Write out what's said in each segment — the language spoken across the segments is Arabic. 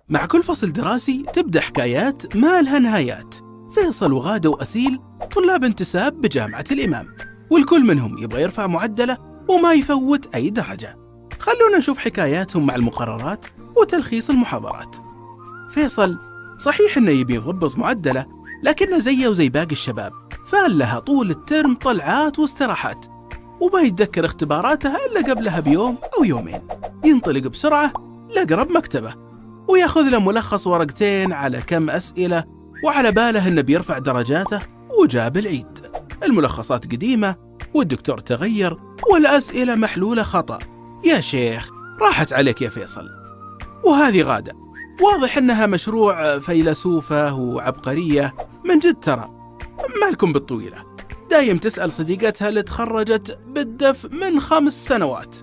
مع كل فصل دراسي تبدأ حكايات ما لها نهايات. فيصل وغادة وأسيل طلاب انتساب بجامعة الإمام، والكل منهم يبغى يرفع معدله وما يفوت أي درجة. خلونا نشوف حكاياتهم مع المقررات وتلخيص المحاضرات. فيصل صحيح إنه يبي يضبط معدله، لكنه زيه وزي باقي الشباب، فلها طول الترم طلعات واستراحات، وما يتذكر اختباراتها إلا قبلها بيوم أو يومين. ينطلق بسرعة لأقرب مكتبة وياخذ له ملخص ورقتين على كم أسئلة، وعلى باله إنه بيرفع درجاته وجاب العيد. الملخصات قديمة والدكتور تغير والأسئلة محلولة خطأ. يا شيخ راحت عليك يا فيصل. وهذه غادة، واضح إنها مشروع فيلسوفة وعبقرية من جد. ترى مالكم بالطويلة، دايم تسأل صديقتها اللي تخرجت بالدف من 5 سنوات.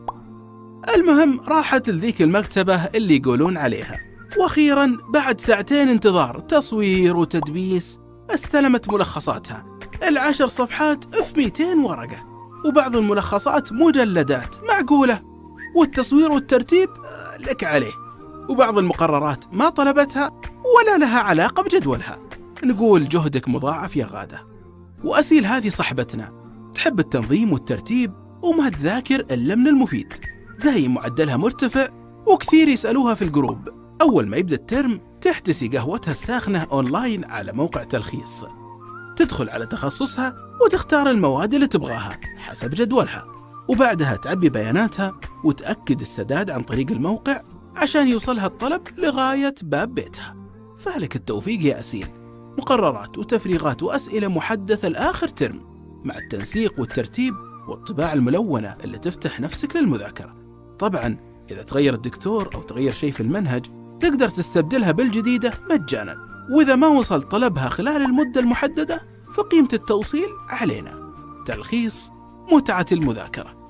المهم راحت لذيك المكتبة اللي يقولون عليها، وأخيرا بعد 2 ساعة انتظار تصوير وتدبيس استلمت ملخصاتها. 10 صفحات في 200 ورقة، وبعض الملخصات مجلدات معقولة، والتصوير والترتيب لك عليه، وبعض المقررات ما طلبتها ولا لها علاقة بجدولها. نقول جهدك مضاعف يا غادة. وأسيل هذه صاحبتنا تحب التنظيم والترتيب وما تذاكر إلا من المفيد، دايم معدلها مرتفع، وكثير يسألوها في الجروب. أول ما يبدأ الترم تحتسي قهوتها الساخنة أونلاين على موقع تلخيص، تدخل على تخصصها وتختار المواد اللي تبغاها حسب جدولها، وبعدها تعبي بياناتها وتأكد السداد عن طريق الموقع عشان يوصلها الطلب لغاية باب بيتها. فلك التوفيق يا أسيل. مقررات وتفريغات وأسئلة محدثة لآخر ترم، مع التنسيق والترتيب والطباعة الملونة اللي تفتح نفسك للمذاكرة. طبعا إذا تغير الدكتور أو تغير شيء في المنهج تقدر تستبدلها بالجديدة مجانا، وإذا ما وصل طلبها خلال المدة المحددة فقيمة التوصيل علينا. تلخيص متعة المذاكرة.